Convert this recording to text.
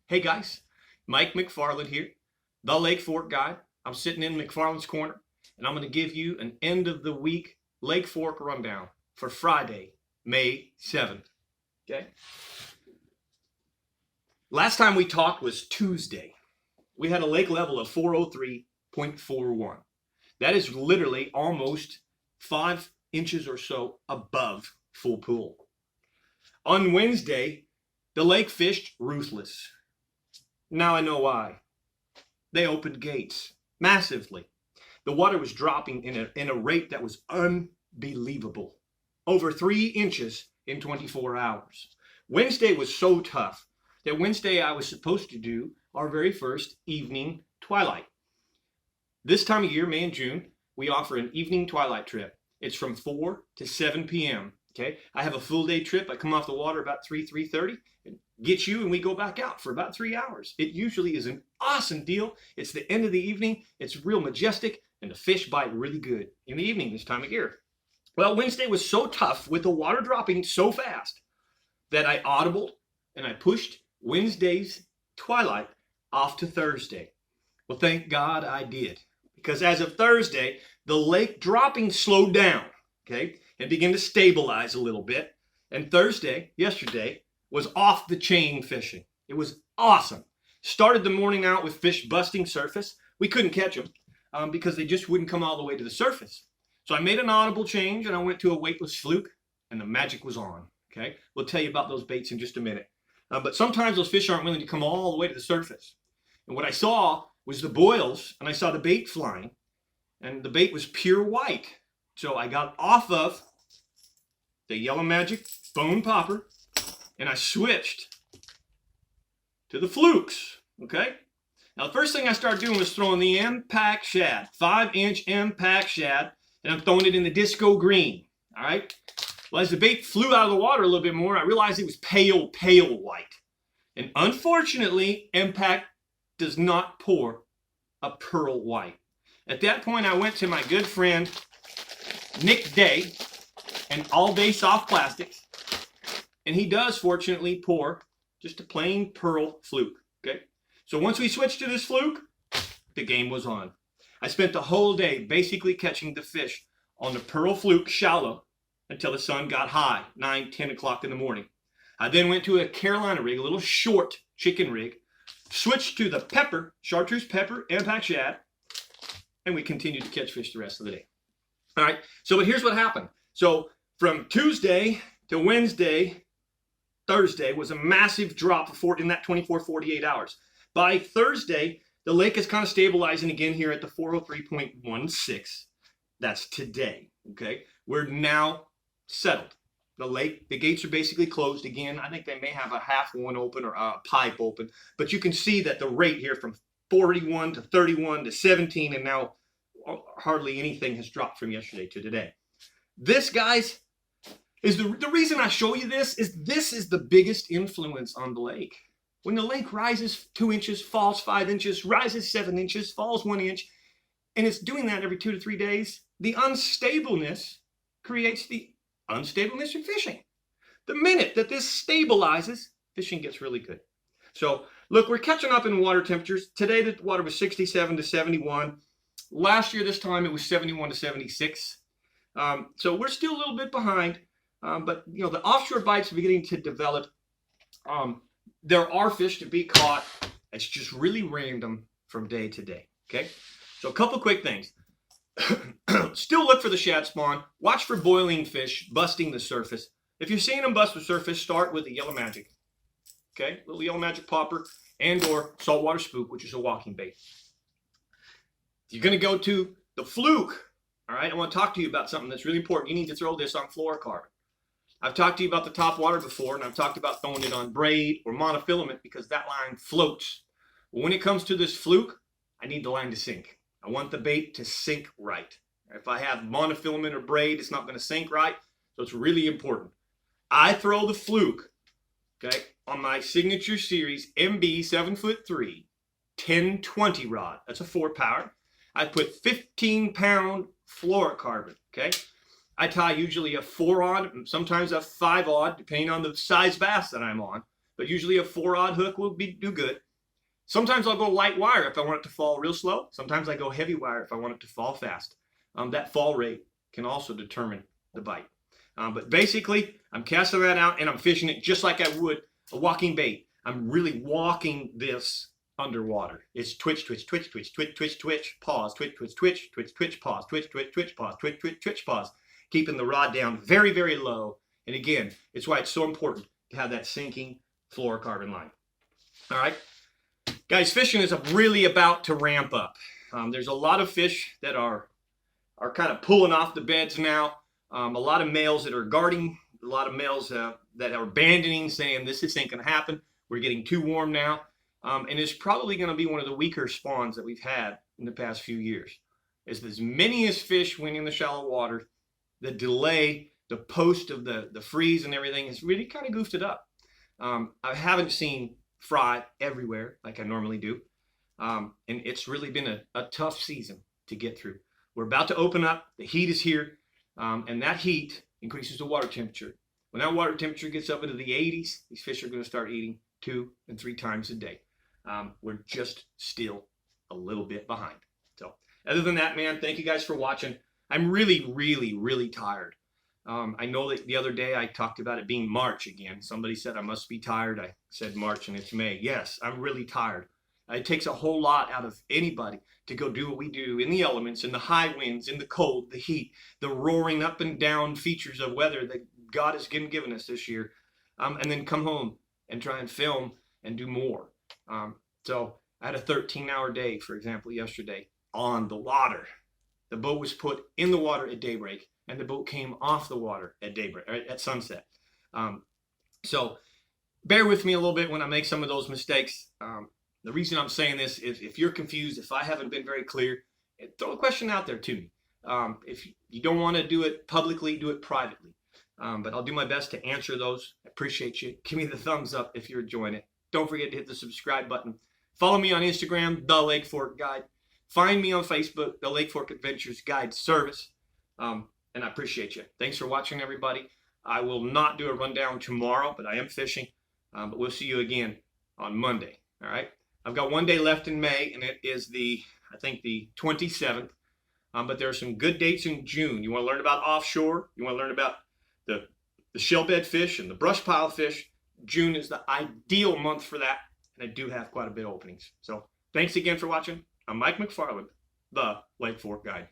Hey guys, Mike McFarland here, the Lake Fork guy. I'm sitting in McFarland's corner, and I'm going to give you an end of the week Lake Fork rundown for Friday, May 7th. Okay? Last time we talked was Tuesday. We had a lake level of 403.41. That is literally almost 5 inches or so above full pool. On Wednesday, the lake fished ruthless. Now I know why. They opened gates massively. The water was dropping in a rate that was unbelievable. Over 3 inches in 24 hours. Wednesday was so tough that Wednesday I was supposed to do our very first evening twilight. This time of year, May and June, we offer an evening twilight trip. It's from 4 to 7 p.m. Okay, I have a full day trip. I come off the water about 3:30 and get you, and we go back out for about 3 hours. It usually is an awesome deal. It's the end of the evening. It's real majestic, and the fish bite really good in the evening this time of year. Well, Wednesday was so tough with the water dropping so fast that I audibled and I pushed Wednesday's twilight off to Thursday. Well, thank God I did, because as of Thursday, the lake dropping slowed down, okay, and began to stabilize a little bit. And Thursday, yesterday, was off the chain fishing. It was awesome. Started the morning out with fish busting surface. We couldn't catch them because they just wouldn't come all the way to the surface. So I made an audible change and I went to a weightless fluke, and the magic was on. Okay, we'll tell you about those baits in just a minute. But sometimes those fish aren't willing to come all the way to the surface. And what I saw was the boils, and I saw the bait flying, and the bait was pure white. So I got off of the Yellow Magic Bone Popper, and I switched to the flukes, okay? Now, the first thing I started doing was throwing the impact shad, 5-inch impact shad, and I'm throwing it in the disco green, all right? Well, as the bait flew out of the water a little bit more, I realized it was pale, pale white. And unfortunately, impact does not pour a pearl white. At that point, I went to my good friend, Nick Day, and All Day Soft Plastics, and he does fortunately pour just a plain pearl fluke, okay? So once we switched to this fluke, the game was on. I spent the whole day basically catching the fish on the pearl fluke shallow until the sun got high, 9, 10 o'clock in the morning. I then went to a Carolina rig, a little short chicken rig, switched to the pepper, chartreuse pepper, impact shad, and we continued to catch fish the rest of the day. All right, so but here's what happened. So from Tuesday to Wednesday, Thursday was a massive drop in that 24, 48 hours. By Thursday, the lake is kind of stabilizing again here at the 403.16. That's today, okay? We're now settled. The gates are basically closed again. I think they may have a half one open or a pipe open, but you can see that the rate here from 41 to 31 to 17, and now hardly anything has dropped from yesterday to today. This, guys, is the reason I show you this is the biggest influence on the lake. When the lake rises 2 inches, falls 5 inches, rises 7 inches, falls 1 inch, and it's doing that every 2 to 3 days, the unstableness creates the unstableness in fishing. The minute that this stabilizes, fishing gets really good. So look, we're catching up in water temperatures. Today the water was 67 to 71. Last year this time it was 71 to 76. So we're still a little bit behind, but you know, the offshore bites are beginning to develop. There are fish to be caught. It's just really random from day to day. Okay, so a couple quick things. Still look for the shad spawn. Watch for boiling fish busting the surface. If you're seeing them bust the surface, start with the Yellow Magic. Okay, little Yellow Magic popper and or saltwater spook, which is a walking bait. You're going to go to the fluke. All right, I want to talk to you about something that's really important. You need to throw this on fluorocarbon. I've talked to you about the top water before, and I've talked about throwing it on braid or monofilament because that line floats. But when it comes to this fluke, I need the line to sink. I want the bait to sink right. If I have monofilament or braid, it's not going to sink right, so it's really important. I throw the fluke, okay, on my signature series MB 7'3", 1020 rod. That's a 4-power. I put 15-pound fluorocarbon, okay? I tie usually a 4-aught, sometimes a 5-aught, depending on the size bass that I'm on. but usually a 4-aught hook will do good. Sometimes I'll go light wire if I want it to fall real slow. Sometimes I go heavy wire if I want it to fall fast. That fall rate can also determine the bite. But basically, I'm casting that out and I'm fishing it just like I would a walking bait. I'm really walking this underwater. It's twitch, twitch, twitch, twitch, twitch, twitch, twitch, pause, twitch, twitch, twitch, twitch, twitch, pause, twitch, twitch, twitch, pause, twitch, twitch, twitch, pause. Keeping the rod down very, very low. And again, it's why it's so important to have that sinking fluorocarbon line. All right. Guys, fishing is really about to ramp up. There's a lot of fish that are kind of pulling off the beds now. A lot of males that are guarding, a lot of males that are abandoning, saying this ain't going to happen. We're getting too warm now. And it's probably going to be one of the weaker spawns that we've had in the past few years. As many as fish went in the shallow water, the delay, the post of the freeze and everything has really kind of goofed it up. I haven't seen fry everywhere like I normally do. And it's really been a tough season to get through. We're about to open up. The heat is here. And that heat increases the water temperature. When that water temperature gets up into the 80s, these fish are going to start eating 2 and 3 times a day. We're just still a little bit behind. So other than that, man, thank you guys for watching. I'm really, really, really tired. I know that the other day I talked about it being March again. Somebody said I must be tired. I said March and it's May. Yes, I'm really tired. It takes a whole lot out of anybody to go do what we do in the elements, in the high winds, in the cold, the heat, the roaring up and down features of weather that God has given us this year, and then come home and try and film and do more. So I had a 13-hour day, for example, yesterday on the water. The boat was put in the water at daybreak, and the boat came off the water at daybreak, right, at sunset. So bear with me a little bit when I make some of those mistakes. The reason I'm saying this is if you're confused, if I haven't been very clear, throw a question out there to me. If you don't want to do it publicly, do it privately. But I'll do my best to answer those. I appreciate you. Give me the thumbs up if you're enjoying it. Don't forget to hit the subscribe button. Follow me on Instagram, The Lake Fork Guide. Find me on Facebook, The Lake Fork Adventures Guide Service. And I appreciate you. Thanks for watching, everybody. I will not do a rundown tomorrow, but I am fishing. But we'll see you again on Monday. All right. I've got one day left in May, and it is I think the 27th. But there are some good dates in June. You want to learn about offshore? You want to learn about the shell bed fish and the brush pile fish? June is the ideal month for that, and I do have quite a bit of openings. So thanks again for watching. I'm Mike McFarland, The Lake Fork Guide.